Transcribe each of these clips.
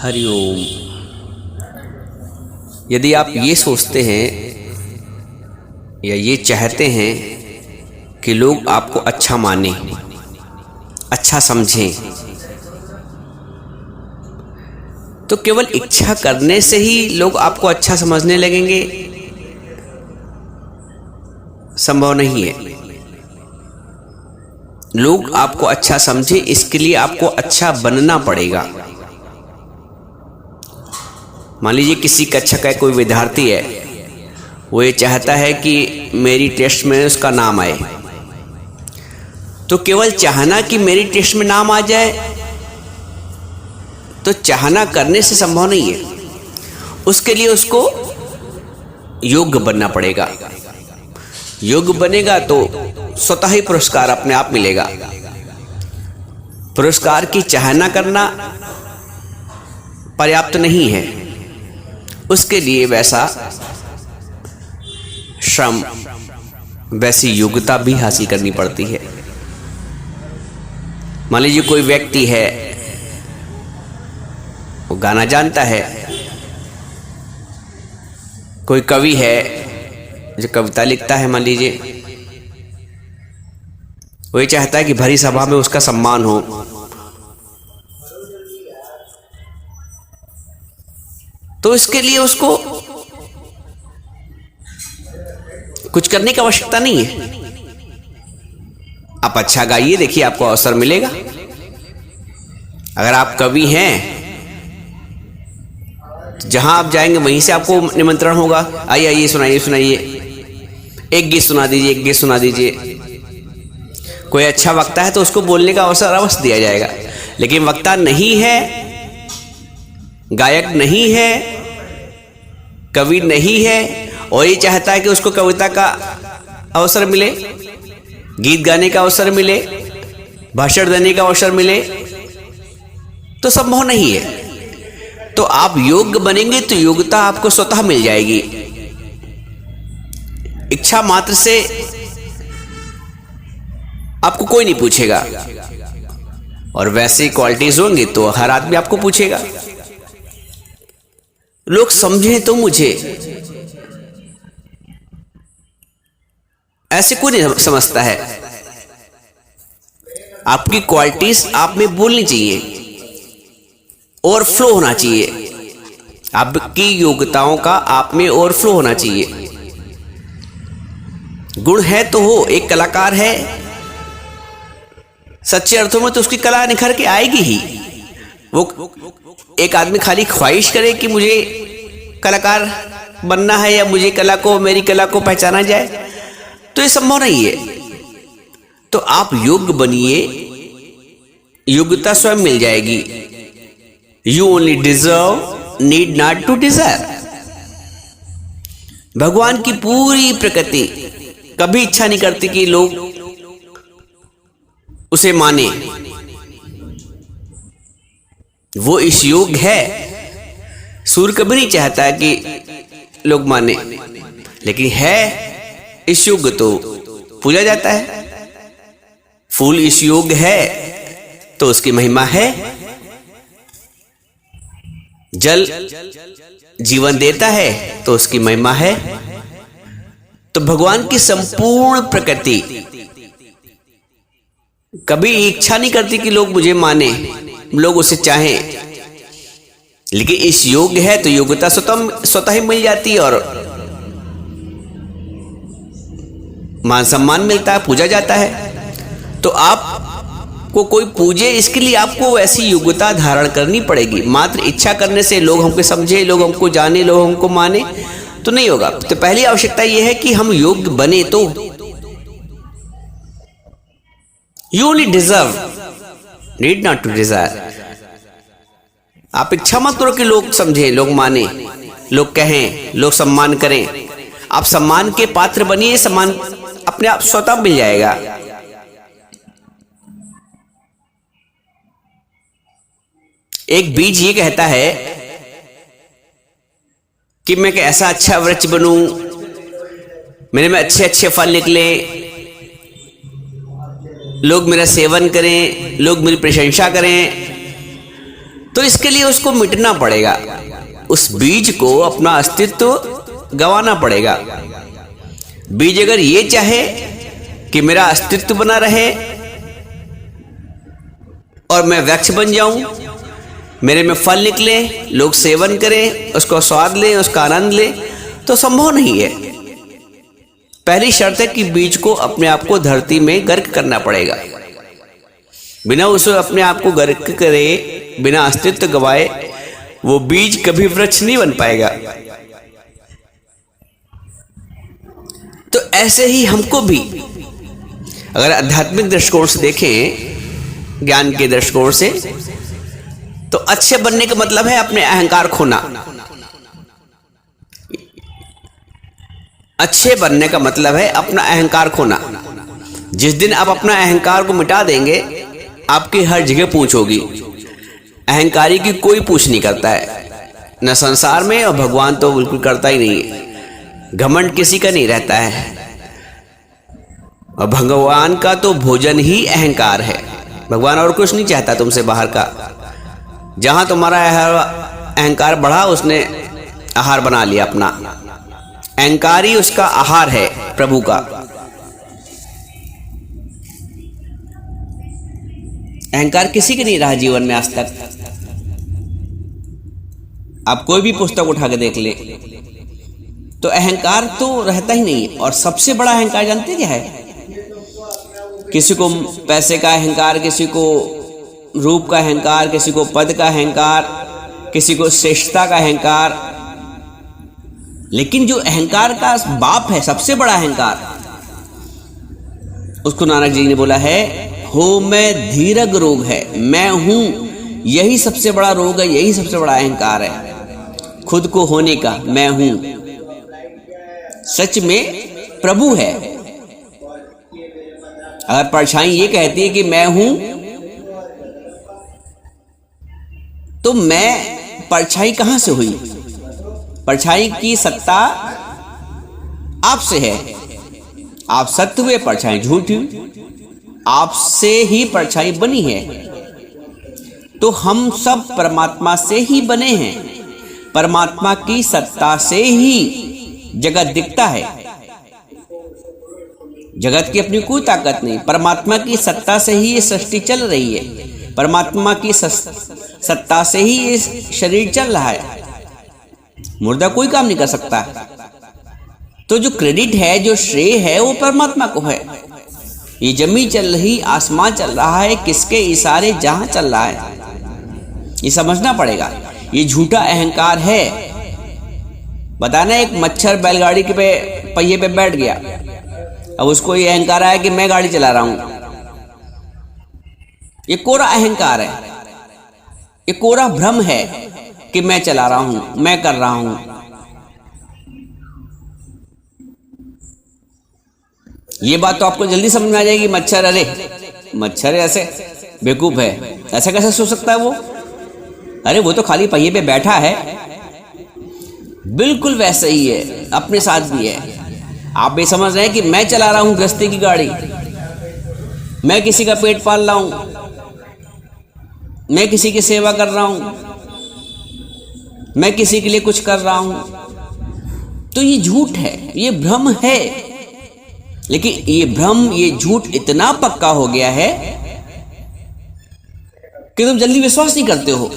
हरिओम। यदि आप ये सोचते हैं या ये चाहते हैं कि लोग आपको अच्छा माने, अच्छा समझें, तो केवल इच्छा करने से ही लोग आपको अच्छा समझने लगेंगे, संभव नहीं है। लोग आपको अच्छा समझे, इसके लिए आपको अच्छा बनना पड़ेगा। मान लीजिए किसी कक्षा का कोई विद्यार्थी है, वो ये चाहता है कि मेरी टेस्ट में उसका नाम आए, तो केवल चाहना कि मेरी टेस्ट में नाम आ जाए तो चाहना करने से संभव नहीं है। उसके लिए उसको योग्य बनना पड़ेगा। योग्य बनेगा तो स्वतः ही पुरस्कार अपने आप मिलेगा। पुरस्कार की चाहना करना पर्याप्त नहीं है, उसके लिए वैसा श्रम, वैसी योग्यता भी हासिल करनी पड़ती है। मान लीजिए कोई व्यक्ति है, वो गाना जानता है, कोई कवि है जो कविता लिखता है, मान लीजिए वो ये चाहता है कि भरी सभा में उसका सम्मान हो, तो इसके लिए उसको कुछ करने की आवश्यकता नहीं है। आप अच्छा गाइए, देखिए आपको अवसर मिलेगा। अगर आप कवि हैं, तो जहां आप जाएंगे वहीं से आपको निमंत्रण होगा, आइए आइए सुनाइए सुनाइए, एक गीत सुना दीजिए, एक गीत सुना दीजिए। कोई अच्छा वक्ता है तो उसको बोलने का अवसर अवश्य दिया जाएगा। लेकिन वक्ता नहीं है, गायक नहीं है, कवि नहीं है, और ये चाहता है कि उसको कविता का अवसर मिले, गीत गाने का अवसर मिले, भाषण देने का अवसर मिले, तो संभव नहीं है। तो आप योग्य बनेंगे तो योग्यता आपको स्वतः मिल जाएगी। इच्छा मात्र से आपको कोई नहीं पूछेगा, और वैसी क्वालिटीज होंगी तो हर आदमी आपको पूछेगा। लोग समझें तो मुझे, ऐसे कोई नहीं समझता है। आपकी क्वालिटीज आप में बोलनी चाहिए, ओवरफ्लो होना चाहिए। आपकी योग्यताओं का आप में ओवरफ्लो होना चाहिए। गुण है तो हो, एक कलाकार है, सच्चे अर्थों में तो उसकी कला निखर के आएगी ही। वो एक आदमी खाली ख्वाहिश करे कि मुझे कलाकार बनना है या मुझे मेरी कला को पहचाना जाए, तो ये संभव नहीं है। तो आप योग्य बनिए, योग्यता स्वयं मिल जाएगी। You only deserve, need not to desire. भगवान की पूरी प्रकृति कभी इच्छा नहीं करती कि लोग उसे माने। वो इस योग्य है। सूर्य कभी नहीं चाहता कि लोग माने, लेकिन है इस योग्य तो पूजा जाता है। फूल इस योग्य है तो उसकी महिमा है। जल जीवन देता है तो उसकी महिमा है। तो भगवान की संपूर्ण प्रकृति कभी इच्छा नहीं करती कि लोग मुझे माने, लोग उसे चाहें, लेकिन इस योग्य है तो योग्यता स्वतः ही मिल जाती है, और मान सम्मान मिलता है, पूजा जाता है। तो आपको कोई पूजे, इसके लिए आपको ऐसी योग्यता धारण करनी पड़ेगी। मात्र इच्छा करने से लोग हमको समझे, लोग हमको जाने, लोग हमको माने, तो नहीं होगा। तो पहली आवश्यकता यह है कि हम योग्य बने। तो you only deserve, need not to desire. आप इच्छा मत करो कि लोग समझें, लोग माने, लोग कहें, लोग सम्मान करें। आप सम्मान के पात्र बनिए, सम्मान अपने आप स्वतः मिल जाएगा। एक बीज ये कहता है कि मैं ऐसा अच्छा वृक्ष बनूं, मेरे में अच्छे अच्छे फल निकले, लोग मेरा सेवन करें, लोग मेरी प्रशंसा करें, तो इसके लिए उसको मिटना पड़ेगा, उस बीज को अपना अस्तित्व गंवाना पड़ेगा। बीज अगर ये चाहे कि मेरा अस्तित्व बना रहे और मैं वृक्ष बन जाऊं, मेरे में फल निकले, लोग सेवन करें, उसका स्वाद लें, उसका आनंद लें, तो संभव नहीं है। पहली शर्त है कि बीज को अपने आप को धरती में गर्क करना पड़ेगा। बिना उसे अपने आप को गर्क करे, बिना अस्तित्व गवाए, वो बीज कभी वृक्ष नहीं बन पाएगा। तो ऐसे ही हमको भी अगर आध्यात्मिक दृष्टिकोण से देखें, ज्ञान के दृष्टिकोण से, तो अच्छे बनने का मतलब है अपने अहंकार खोना। अच्छे बनने का मतलब है अपना अहंकार खोना। जिस दिन आप अपना अहंकार को मिटा देंगे, आपकी हर जगह पूछ होगी। अहंकारी की कोई पूछ नहीं करता है, न संसार में, और भगवान तो बिल्कुल करता ही नहीं है। घमंड किसी का नहीं रहता है, और भगवान का तो भोजन ही अहंकार है। भगवान और कुछ नहीं चाहता तुमसे बाहर का। जहां तुम्हारा अहंकार बढ़ा, उसने आहार बना लिया अपना। अहंकार ही उसका आहार है, प्रभु का। अहंकार किसी के नहीं रहा जीवन में आज तक। आप कोई भी पुस्तक उठा के देख ले, तो अहंकार तो रहता ही नहीं। और सबसे बड़ा अहंकार जानते क्या है? किसी को पैसे का अहंकार, किसी को रूप का अहंकार, किसी को पद का अहंकार, किसी को श्रेष्ठता का अहंकार। लेकिन जो अहंकार का बाप है, सबसे बड़ा अहंकार, उसको नानक जी ने बोला है, हो मैं धीरग रोग है, मैं हूं, यही सबसे बड़ा रोग है, यही सबसे बड़ा अहंकार है, खुद को होने का। मैं हूं सच में प्रभु है। अगर परछाई ये कहती है कि मैं हूं, तो मैं परछाई कहां से हुई? परछाई की सत्ता आपसे है। आप सत्य हुए, परछाई झूठ हुई। आपसे ही परछाई बनी है। तो हम सब परमात्मा से ही बने हैं। परमात्मा की सत्ता से ही जगत दिखता है। जगत की अपनी कोई ताकत नहीं, परमात्मा की सत्ता से ही ये सृष्टि चल रही है। परमात्मा की सत्ता से ही ये शरीर चल रहा है। मुर्दा कोई काम नहीं कर सकता। तो जो क्रेडिट है, जो श्रेय है, वो परमात्मा को है। ये जमीन चल रही, आसमान चल रहा है, किसके इशारे जहां चल रहा है, ये समझना पड़ेगा। ये झूठा अहंकार है। बताना, एक मच्छर बैलगाड़ी के पहिए पे बैठ गया, अब उसको ये अहंकार आया कि मैं गाड़ी चला रहा हूं। ये कोरा अहंकार है, ये कोरा भ्रम है कि मैं चला रहा हूं, मैं कर रहा हूं। ये बात तो आपको जल्दी समझ में आ जाएगी। मच्छर, अरे मच्छर ऐसे बेवकूफ है, ऐसा कैसे सोच सकता है वो? अरे वो तो खाली पहिए पे बैठा है। बिल्कुल वैसे ही है, अपने साथ भी है। आप ये समझ रहे हैं कि मैं चला रहा हूं गृहस्थी की गाड़ी, मैं किसी का पेट पाल रहा हूं, मैं किसी की सेवा कर रहा हूं, मैं किसी के लिए कुछ कर रहा हूं। तो ये झूठ है, ये भ्रम है। लेकिन ये भ्रम, ये झूठ इतना पक्का हो गया है कि तुम जल्दी विश्वास नहीं करते हो।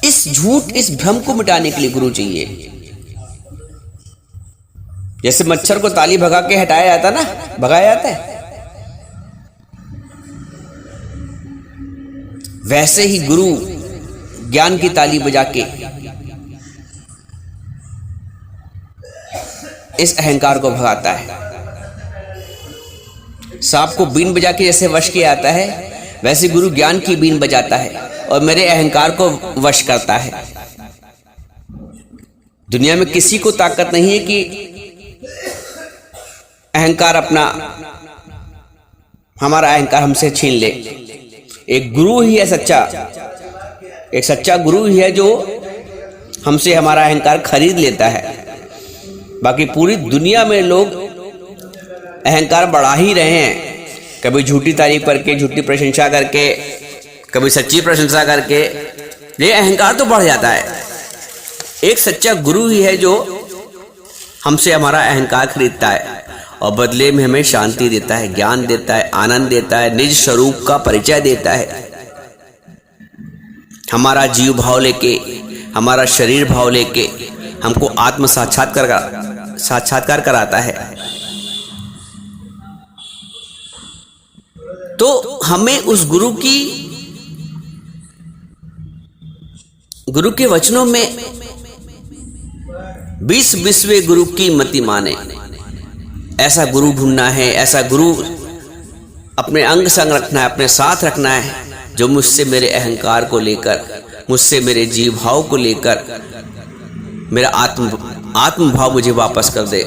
इस झूठ, इस भ्रम को मिटाने के लिए गुरु चाहिए। जैसे मच्छर को ताली भगा के हटाया जाता ना, भगाया जाता है, वैसे ही गुरु ज्ञान की ताली बजा के इस अहंकार को भगाता है। सांप को बीन बजा के जैसे वश किया जाता है, वैसे गुरु ज्ञान की बीन बजाता है और मेरे अहंकार को वश करता है। दुनिया में किसी को ताकत नहीं है कि अहंकार अपना, हमारा अहंकार हमसे छीन ले। एक गुरु ही है सच्चा, एक सच्चा गुरु ही है जो हमसे हमारा अहंकार खरीद लेता है। बाकी पूरी दुनिया में लोग अहंकार बढ़ा ही रहे हैं, कभी झूठी तारीफ करके, झूठी प्रशंसा करके, कभी सच्ची प्रशंसा करके, ये अहंकार तो बढ़ जाता है। एक सच्चा गुरु ही है जो हमसे हमारा अहंकार खरीदता है और बदले में हमें शांति देता है, ज्ञान देता है, आनंद देता है, निज स्वरूप का परिचय देता है। हमारा जीव भाव लेके, हमारा शरीर भाव लेके हमको आत्म साक्षात्कार कराता है। तो हमें उस गुरु के वचनों में 20वें गुरु की मति माने, ऐसा गुरु ढूंढना है, ऐसा गुरु अपने अंग संग रखना है, अपने साथ रखना है, जो मुझसे मेरे अहंकार को लेकर, मुझसे मेरे जीव भाव को लेकर मेरा आत्म भाव मुझे वापस कर दे,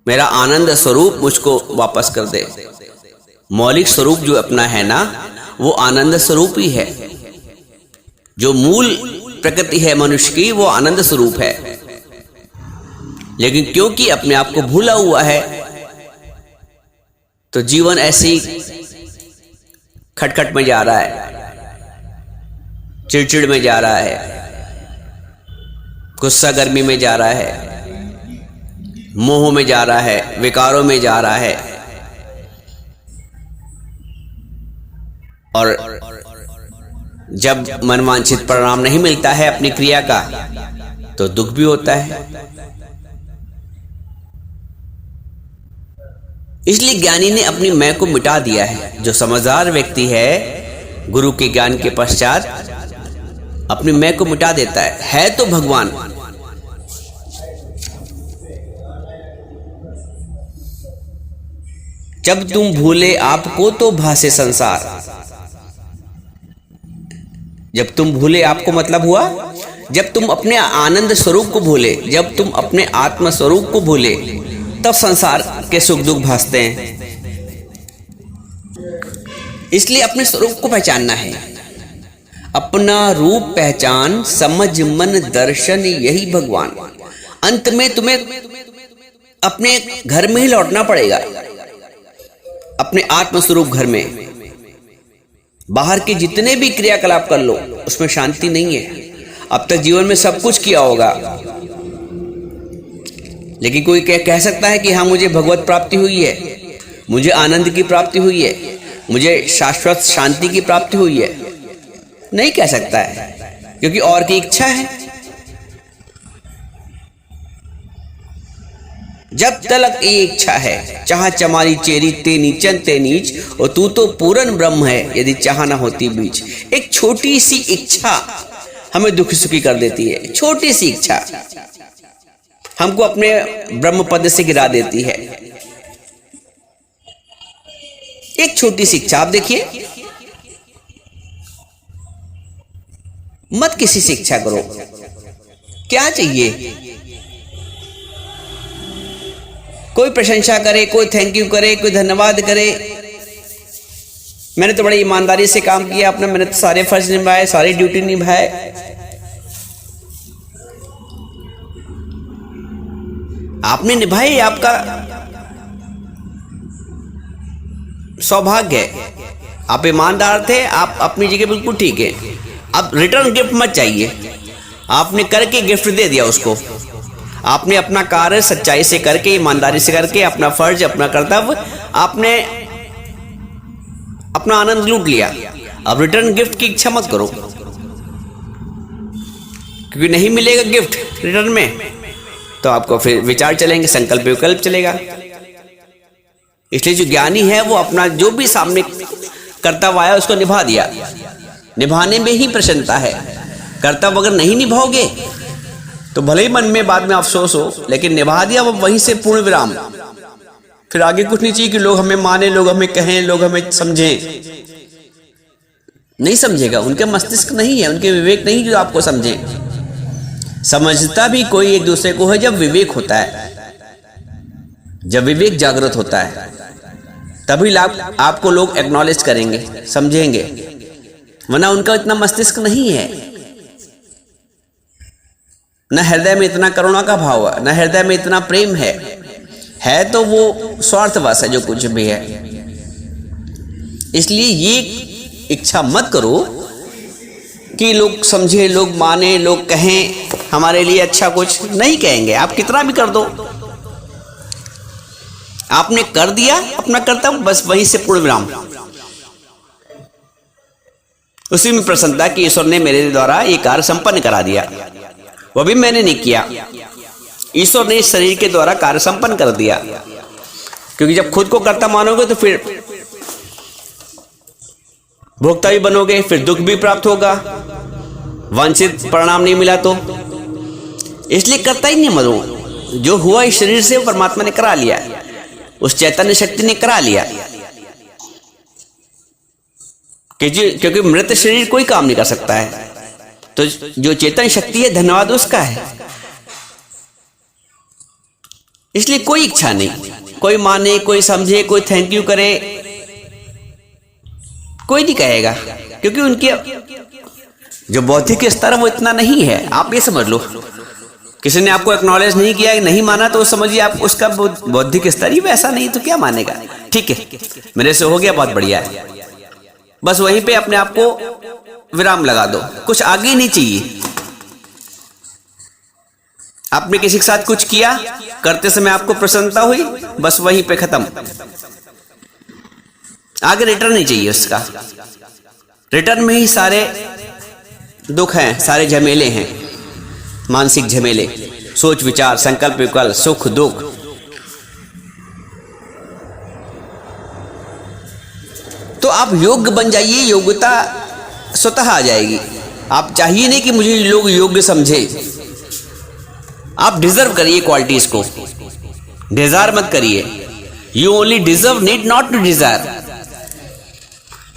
मेरा आनंद स्वरूप मुझको वापस कर दे। मौलिक स्वरूप जो अपना है ना, वो आनंद स्वरूप ही है। जो मूल प्रकृति है मनुष्य की, वो आनंद स्वरूप है। लेकिन क्योंकि अपने आप को भूला हुआ है, तो जीवन ऐसी खटखट में जा रहा है, चिड़चिड़ में जा रहा है, गुस्सा गर्मी में जा रहा है, मोह में जा रहा है, विकारों में जा रहा है। और जब मनवांछित परिणाम नहीं मिलता है अपनी क्रिया का, तो दुख भी होता है। इसलिए ज्ञानी ने अपनी मैं को मिटा दिया है। जो समझदार व्यक्ति है, गुरु के ज्ञान के पश्चात अपनी मैं को मिटा देता है तो भगवान। जब तुम भूले आपको तो भासे संसार। जब तुम भूले आपको मतलब हुआ, जब तुम अपने आनंद स्वरूप को भूले, जब तुम अपने आत्म स्वरूप को भूले, तब संसार के सुख दुख भासते हैं। इसलिए अपने स्वरूप को पहचानना है। अपना रूप पहचान, समझ मन दर्शन, यही भगवान। अंत में तुम्हें अपने घर में ही लौटना पड़ेगा, अपने आत्म स्वरूप घर में। बाहर के जितने भी क्रियाकलाप कर लो, उसमें शांति नहीं है। अब तक जीवन में सब कुछ किया होगा, लेकिन कोई कह सकता है कि हाँ, मुझे भगवत प्राप्ति हुई है, मुझे आनंद की प्राप्ति हुई है, मुझे शाश्वत शांति की प्राप्ति हुई है। नहीं कह सकता है, क्योंकि और की इच्छा है। जब तलक ये इच्छा है, चाह चमारी चेरी ते नीचन ते नीच, और तू तो पूर्ण ब्रह्म है, यदि चाह ना होती बीच। एक छोटी सी इच्छा हमें दुखी सुखी कर देती है। छोटी सी इच्छा हमको अपने ब्रह्म पद से गिरा देती है। एक छोटी सी इच्छा, आप देखिए, मत किसी से इच्छा करो। क्या चाहिए? कोई प्रशंसा करे, कोई थैंक यू करे, कोई धन्यवाद करे। मैंने तो बड़ी ईमानदारी से काम किया अपना, मैंने तो सारे फर्ज निभाए, सारी ड्यूटी निभाए। आपने निभाई, आपका सौभाग्य है, आप ईमानदार थे, आप अपनी जगह बिल्कुल ठीक है। अब रिटर्न गिफ्ट मत चाहिए। आपने करके गिफ्ट दे दिया उसको। आपने अपना कार्य सच्चाई से करके, ईमानदारी से करके, अपना फर्ज, अपना कर्तव्य, आपने अपना आनंद लूट लिया। अब रिटर्न गिफ्ट की इच्छा मत करो, क्योंकि नहीं मिलेगा गिफ्ट रिटर्न में, तो आपको फिर विचार चलेंगे, संकल्प विकल्प चलेगा। इसलिए जो ज्ञानी है वो अपना जो भी सामने कर्तव्य आया उसको निभा दिया। निभाने में ही प्रसन्नता है। कर्तव्य अगर नहीं निभाओगे तो भले ही मन में बाद में अफसोस हो, लेकिन निभा दिया वो, वहीं से पूर्ण विराम। फिर आगे कुछ नहीं चाहिए कि लोग हमें माने, लोग हमें कहें, लोग हमें समझें। नहीं समझेगा, उनके मस्तिष्क नहीं है, उनके विवेक नहीं जो आपको समझें। समझता भी कोई एक दूसरे को है जब विवेक होता है, जब विवेक जागृत होता है, तभी आपको लोग एक्नॉलेज करेंगे, समझेंगे। वरना उनका इतना मस्तिष्क नहीं है, न हृदय में इतना करुणा का भाव है, न हृदय में इतना प्रेम है, है तो वो स्वार्थवश है जो कुछ भी है। इसलिए ये इच्छा मत करो कि लोग समझे, लोग माने, लोग कहें हमारे लिए अच्छा। कुछ नहीं कहेंगे, आप कितना भी कर दो। आपने कर दिया अपना कर्तव्य, बस वहीं से पूर्ण विराम। उसी में प्रसन्नता कि ईश्वर ने मेरे द्वारा ये कार्य संपन्न करा दिया। वो भी मैंने नहीं किया, ईश्वर ने इस शरीर के द्वारा कार्य संपन्न कर दिया। क्योंकि जब खुद को कर्ता मानोगे तो फिर भोक्ता भी बनोगे, फिर दुख भी प्राप्त होगा, वांछित परिणाम नहीं मिला तो। इसलिए कर्ता ही नहीं बनो। जो हुआ इस शरीर से परमात्मा ने करा लिया, उस चैतन्य शक्ति ने करा लिया। क्योंकि मृत शरीर कोई काम नहीं कर सकता है, तो जो चेतन शक्ति है धन्यवाद उसका है। इसलिए कोई इच्छा नहीं, कोई माने, कोई समझे, कोई थैंक यू करे, कोई नहीं कहेगा। क्योंकि उनके जो बौद्धिक स्तर है वो इतना नहीं है। आप ये समझ लो, किसी ने आपको एक्नॉलेज नहीं किया, नहीं माना, तो समझिए आप उसका बौद्धिक स्तर ही वैसा नहीं, तो क्या मानेगा। ठीक है, मेरे से हो गया, बहुत बढ़िया है, बस वहीं पे अपने आप को विराम लगा दो, कुछ आगे नहीं चाहिए। आपने किसी के साथ कुछ किया, करते समय आपको प्रसन्नता हुई, बस वहीं पे खत्म, आगे रिटर्न नहीं चाहिए उसका। रिटर्न में ही सारे दुख हैं, सारे झमेले हैं, मानसिक झमेले, सोच विचार, संकल्प विकल्प, सुख दुख। तो आप योग्य बन जाइए, योग्यता स्वतः आ जाएगी। आप चाहिए नहीं कि मुझे लोग योग्य समझे, आप डिजर्व करिए क्वालिटीज को, डिजायर मत करिए। You only deserve, need not to Dzire.